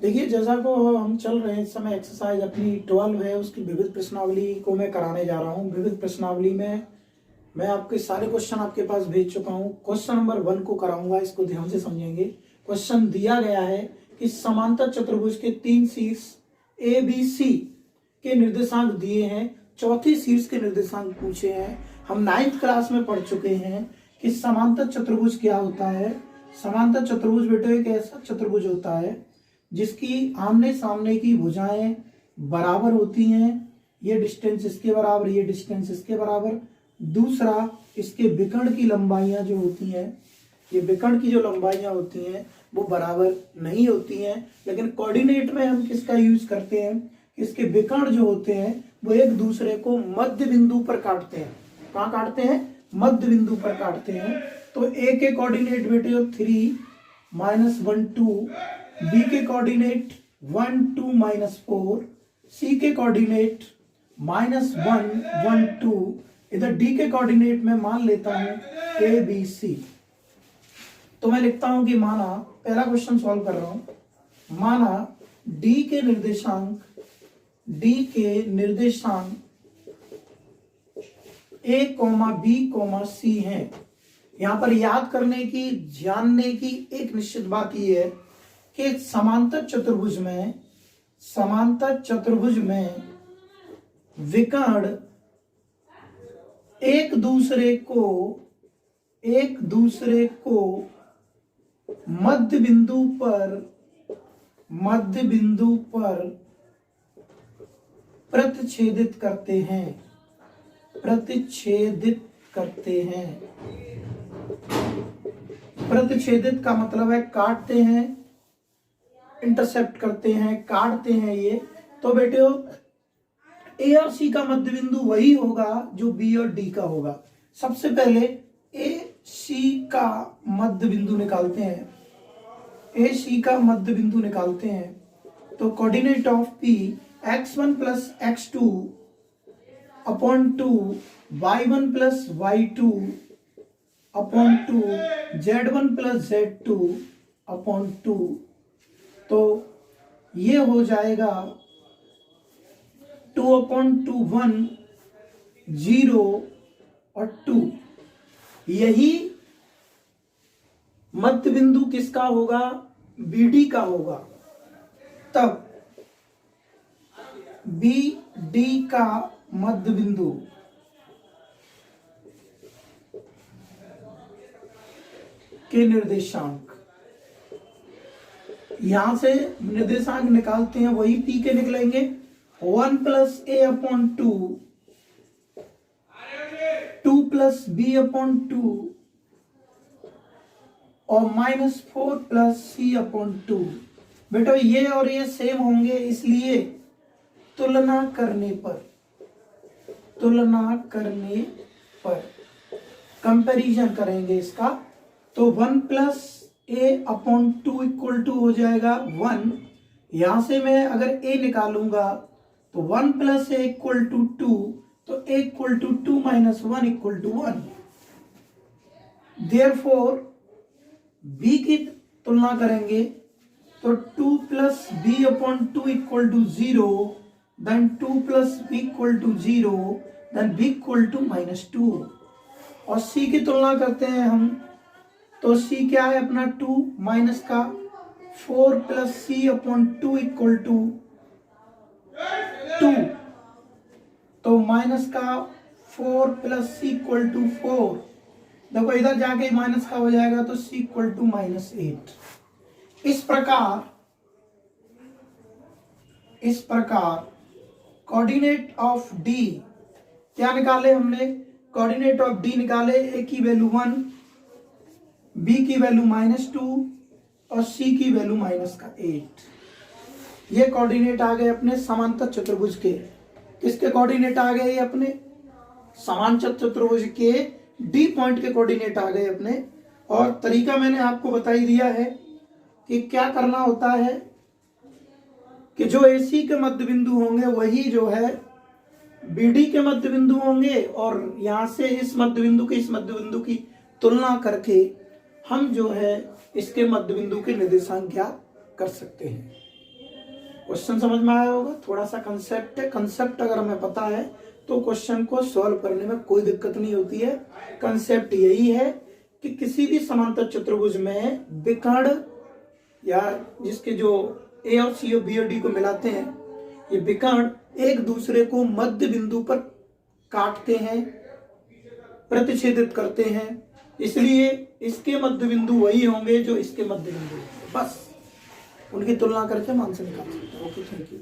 देखिए, जैसा को हम चल रहे हैं इस समय एक्सरसाइज अपनी 12 है, उसकी विविध प्रश्नावली को मैं कराने जा रहा हूँ। विविध प्रश्नावली में मैं आपके सारे क्वेश्चन आपके पास भेज चुका हूँ। क्वेश्चन नंबर 1 को कराऊंगा, इसको ध्यान से समझेंगे। क्वेश्चन दिया गया है कि समांतर चतुर्भुज के 3 शीर्ष ए बी सी के निर्देशांक दिए हैं, चौथी शीर्ष के निर्देशांक पूछे हैं। हम 9th क्लास में पढ़ चुके हैं कि समांतर चतुर्भुज क्या होता है। समांतर चतुर्भुज बेटे एक ऐसा चतुर्भुज होता है जिसकी आमने सामने की भुजाएं बराबर होती हैं। ये डिस्टेंस इसके बराबर, ये डिस्टेंस इसके बराबर। दूसरा, इसके विकर्ण की लंबाइयां जो होती हैं, ये विकर्ण की जो लंबाइयां होती हैं वो बराबर नहीं होती हैं। लेकिन कोऑर्डिनेट में हम किसका यूज करते हैं? इसके विकर्ण जो होते हैं वो एक दूसरे को मध्य बिंदु पर काटते हैं। कहाँ काटते हैं? मध्य बिंदु पर काटते हैं। तो ए के कोऑर्डिनेट बेटे 3 -1 2, बी के कोऑर्डिनेट 1 2 -4, सी के कोऑर्डिनेट -1 1 2, इधर डी के कोऑर्डिनेट में मान लेता हूं ए बी सी। तो मैं लिखता हूं कि माना, पहला क्वेश्चन सॉल्व कर रहा हूं। माना डी के निर्देशांक ए कॉमा बी कॉमा सी है। यहां पर याद करने की, जानने की एक निश्चित बात यह है कि समांतर चतुर्भुज में विकर्ण एक दूसरे को मध्य बिंदु पर प्रतिच्छेदित करते हैं। प्रतिच्छेदित का मतलब है काटते हैं, इंटरसेप्ट करते हैं, काटते हैं ये। तो बेटे ए और सी का मध्य बिंदु वही होगा जो बी और डी का होगा। सबसे पहले ए सी का मध्य बिंदु निकालते हैं। तो coordinate of P x1 + x2 upon 2, y1 + y2 upon 2, z1 + z2 upon 2। तो ये हो जाएगा 2/2 1 0 और 2। यही मध्य बिंदु किसका होगा? BD का होगा। तब BD का मध्य बिंदु के निर्देशांक, यहां से निर्देशांक निकालते हैं, वही P के निकलेंगे। 1 + A/2, 2 + B/2 और -4 + C/2। बेटा ये और ये सेम होंगे, इसलिए तुलना करने पर कंपैरिजन करेंगे इसका। तो 1 + A/2 = हो जाएगा 1। यहां से मैं अगर A निकालूंगा तो 1 + A = 2, तो A = 2 - 1 = 1। Therefore B की तुलना करेंगे तो 2 + B/2 = 0, then 2 + B = 0, then B = -2। और C की तुलना करते हैं हम, तो C क्या है अपना 2 माइनस का 4 + C/2 = 2। तो माइनस का 4 + C = 4। देखो इधर जाके माइनस का हो जाएगा तो C = -8। इस प्रकार कोऑर्डिनेट ऑफ D क्या निकाले हमने? कोऑर्डिनेट ऑफ D निकाले। A की वैल्यू 1, B की वैल्यू -2 और C की वैल्यू -8। ये कोऑर्डिनेट आ गए अपने समांतर चतुर्भुज के। किसके कोऑर्डिनेट आ गए? अपने समांतर चतुर्भुज के D पॉइंट के कोऑर्डिनेट आ गए अपने। और तरीका मैंने आपको बता ही दिया है कि क्या करना होता है कि जो AC के मध्य बिंदु होंगे वही जो है BD के मध्य बिंदु होंगे, और यहां से इस मध्य बिंदु की तुलना करके हम जो है इसके मध्य बिंदु के निर्देशांक ज्ञात कर सकते हैं। क्वेश्चन समझ में आया होगा। थोड़ा सा कंसेप्ट है, कंसेप्ट अगर हमें पता है तो क्वेश्चन को सॉल्व करने में कोई दिक्कत नहीं होती है। कंसेप्ट यही है कि किसी भी समांतर चतुर्भुज में विकर्ण या जिसके जो ए और सी और बी और डी को मिलाते हैं, ये विकर्ण एक दूसरे को मध्य बिंदु पर काटते हैं, प्रतिच्छेदित करते हैं, इसलिए इसके मध्य बिंदु वही होंगे जो इसके मध्य बिंदु होंगे। बस उनकी तुलना करके मान से निकाल सकते हैं। Okay, thank you.